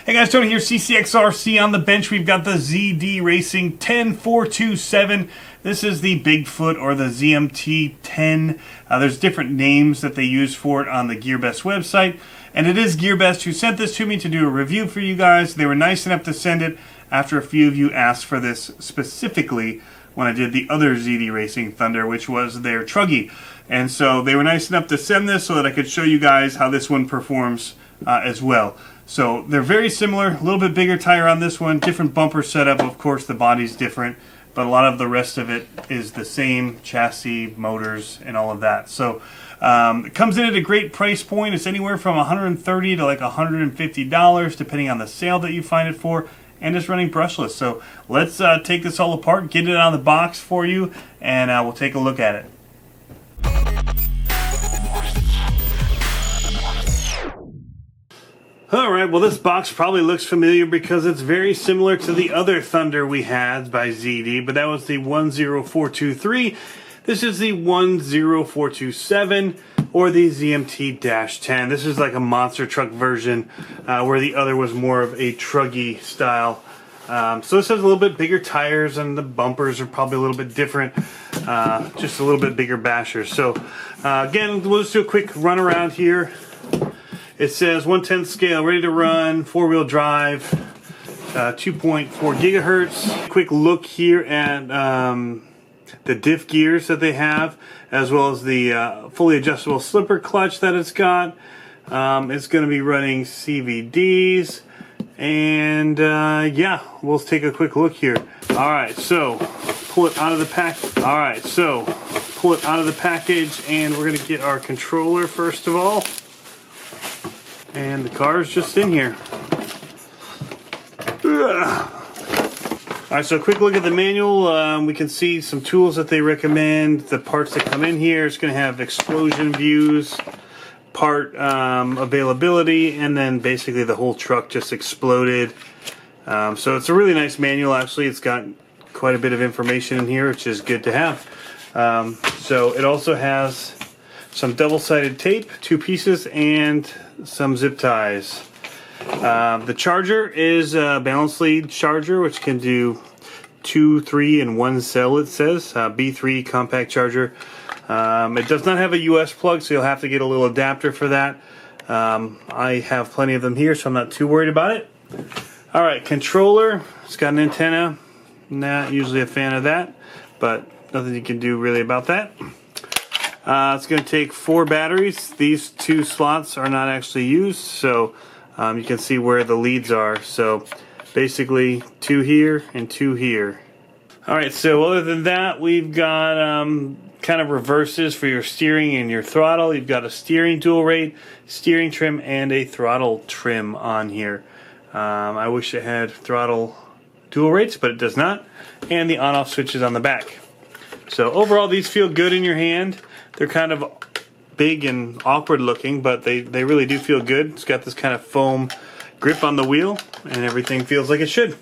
Hey guys, Tony here, CCxRC. On the bench we've got the ZD Racing 10427. This is the Bigfoot or the ZMT 10. There's different names that they use for it on the Gearbest website. And it is Gearbest who sent this to me to do a review for you guys. They were nice enough to send it after a few of you asked for this specifically when I did the other ZD Racing Thunder, which was their Truggy. And so they were nice enough to send this so that I could show you guys how this one performs as well. So they're very similar, a little bit bigger tire on this one, different bumper setup, of course the body's different, but a lot of the rest of it is the same, chassis, motors, and all of that. So it comes in at a great price point. It's anywhere from $130 to like $150, depending on the sale that you find it for, and it's running brushless. So let's take this all apart, get it out of the box for you, and we'll take a look at it. Alright, well this box probably looks familiar because it's very similar to the other Thunder we had by ZD, but that was the 10423. This is the 10427 or the ZMT-10. This is like a monster truck version where the other was more of a truggy style. So this has a little bit bigger tires and the bumpers are probably a little bit different. Just a little bit bigger bashers. So again, we'll just do a quick run around here. It says 1/10 scale, ready to run, four-wheel drive, 2.4 gigahertz. Quick look here at the diff gears that they have, as well as the fully adjustable slipper clutch that it's got. It's going to be running CVDs, and yeah, we'll take a quick look here. All right, so pull it out of the pack. All right, so pull it out of the package, and we're going to get our controller first of all. And the car is just in here. Alright, so a quick look at the manual. We can see some tools that they recommend. The parts that come in here, it's going to have explosion views, part availability, and then basically the whole truck just exploded. So it's a really nice manual actually. It's got quite a bit of information in here, which is good to have. So it also has some double-sided tape, 2 pieces, and some zip ties. The charger is a balance lead charger, which can do 2, 3, and 1 cell, it says. B3 compact charger. It does not have a US plug, so you'll have to get a little adapter for that. I have plenty of them here, so I'm not too worried about it. Alright, controller. It's got an antenna. Not usually a fan of that, but nothing you can do really about that. It's going to take 4 batteries. These 2 slots are not actually used, so you can see where the leads are. So basically 2 here and 2 here. Alright, so other than that, we've got kind of reverses for your steering and your throttle. You've got a steering dual rate, steering trim, and a throttle trim on here. I wish it had throttle dual rates, but it does not. And the on-off switches on the back. So overall, these feel good in your hand. They're kind of big and awkward looking, but they really do feel good. It's got this kind of foam grip on the wheel, and everything feels like it should.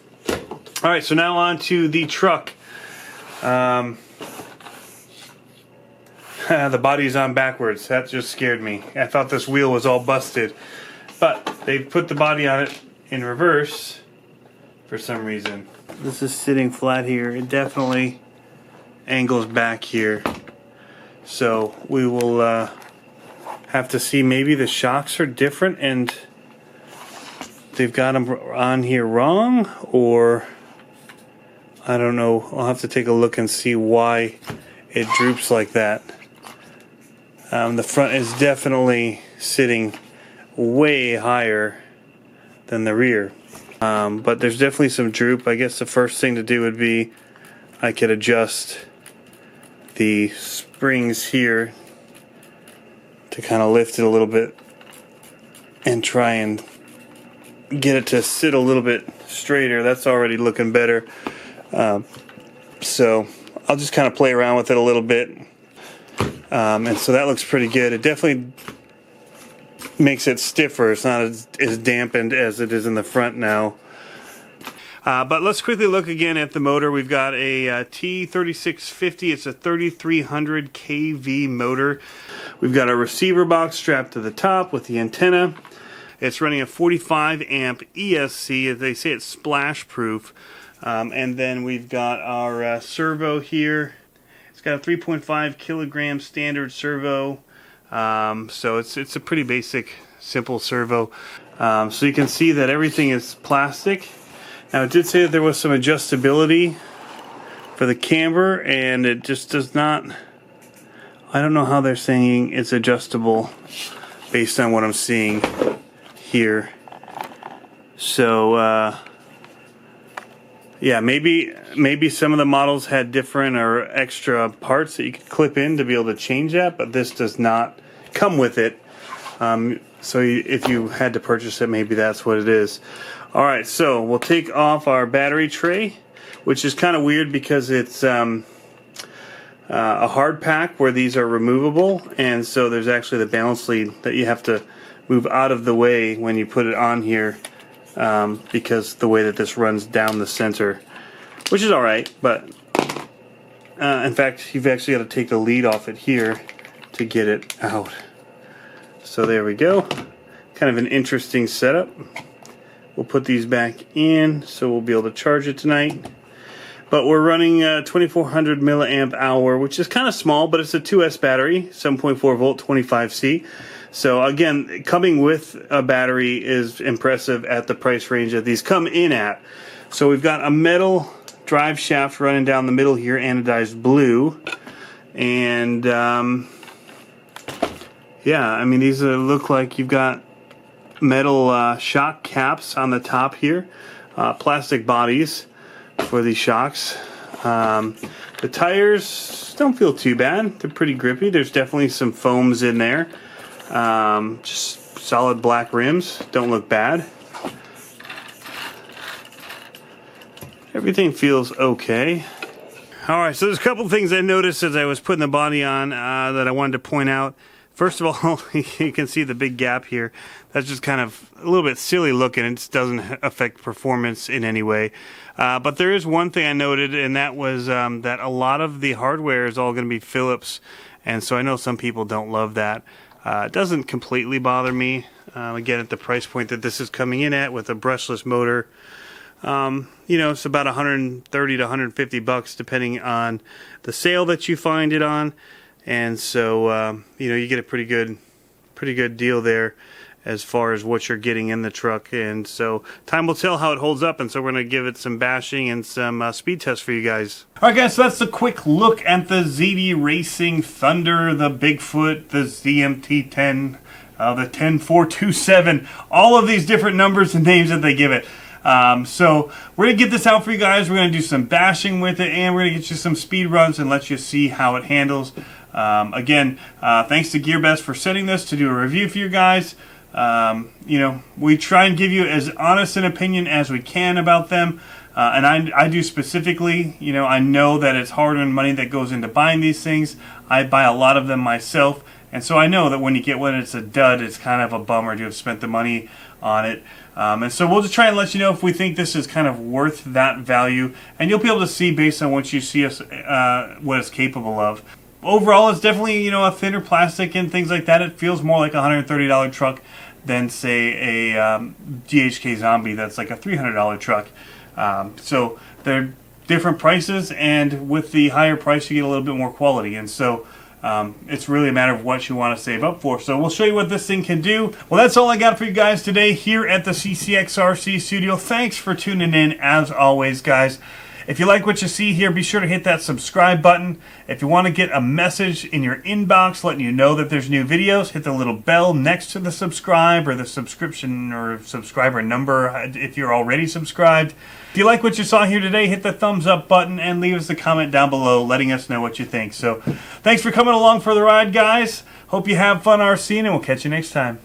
Alright, so now on to the truck. The body's on backwards. That just scared me. I thought this wheel was all busted. But they've put the body on it in reverse for some reason. This is sitting flat here. It definitely angles back here. So we will have to see. Maybe the shocks are different and they've got them on here wrong, or I don't know. I'll have to take a look and see why it droops like that. The front is definitely sitting way higher than the rear, but there's definitely some droop. I guess the first thing to do would be I could adjust the springs here to kind of lift it a little bit and try and get it to sit a little bit straighter. That's already looking better. So I'll just kind of play around with it a little bit. And so that looks pretty good. It definitely makes it stiffer. It's not as dampened as it is in the front now. But let's quickly look again at the motor. We've got a T3650. It's a 3300 kV motor. We've got a receiver box strapped to the top with the antenna. It's running a 45 amp ESC. They say it's splash proof. And then we've got our servo here. It's got a 3.5 kilogram standard servo. So it's a pretty basic, simple servo. So you can see that everything is plastic. Now it did say that there was some adjustability for the camber, and it just does not. I don't know how they're saying it's adjustable based on what I'm seeing here. So yeah, maybe some of the models had different or extra parts that you could clip in to be able to change that, but this does not come with it. So if you had to purchase it, maybe that's what it is. All right, so we'll take off our battery tray, which is kind of weird because it's a hard pack where these are removable, and so there's actually the balance lead that you have to move out of the way when you put it on here, because the way that this runs down the center, which is all right, but in fact you've actually got to take the lead off it here to get it out. So there we go. Kind of an interesting setup. We'll put these back in so we'll be able to charge it tonight. But we're running 2400 milliamp hour, which is kind of small, but it's a 2S battery, 7.4 volt, 25C. So again, coming with a battery is impressive at the price range that these come in at. So we've got a metal drive shaft running down the middle here, anodized blue. And yeah, I mean, these look like you've got metal shock caps on the top here, plastic bodies for these shocks. The tires don't feel too bad. They're pretty grippy. There's definitely some foams in there. Just solid black rims. Don't look bad. Everything feels okay. Alright, so there's a couple things I noticed as I was putting the body on that I wanted to point out. First of all, you can see the big gap here. That's just kind of a little bit silly looking. It doesn't affect performance in any way. But there is one thing I noted, and that was that a lot of the hardware is all going to be Phillips. And so I know some people don't love that. It doesn't completely bother me. Again, at the price point that this is coming in at with a brushless motor, you know, it's about 130 to 150 bucks depending on the sale that you find it on. And so, you know, you get a pretty good deal there as far as what you're getting in the truck. And so time will tell how it holds up, and so we're going to give it some bashing and some speed tests for you guys. Alright guys, so that's a quick look at the ZD Racing Thunder, the BigFoot, the ZMT10, the 10427, all of these different numbers and names that they give it. So we're going to get this out for you guys. We're going to do some bashing with it, and we're going to get you some speed runs and let you see how it handles. Again, thanks to Gearbest for sending this to do a review for you guys. You know, we try and give you as honest an opinion as we can about them. And I do specifically, you know, I know that it's hard-earned money that goes into buying these things. I buy a lot of them myself. And so I know that when you get one it's a dud, it's kind of a bummer to have spent the money on it. And so we'll just try and let you know if we think this is kind of worth that value. And you'll be able to see based on what you see us, what it's capable of. Overall, it's definitely, you know, a thinner plastic and things like that. It feels more like a $130 truck than, say, a GHK Zombie that's like a $300 truck. So they're different prices, and with the higher price, you get a little bit more quality. And so it's really a matter of what you want to save up for. So we'll show you what this thing can do. Well, that's all I got for you guys today here at the CCxRC studio. Thanks for tuning in, as always, guys. If you like what you see here, be sure to hit that subscribe button. If you want to get a message in your inbox letting you know that there's new videos, hit the little bell next to the subscribe or the subscription or subscriber number if you're already subscribed. If you like what you saw here today, hit the thumbs up button and leave us a comment down below letting us know what you think. So thanks for coming along for the ride, guys. Hope you have fun RCing, and we'll catch you next time.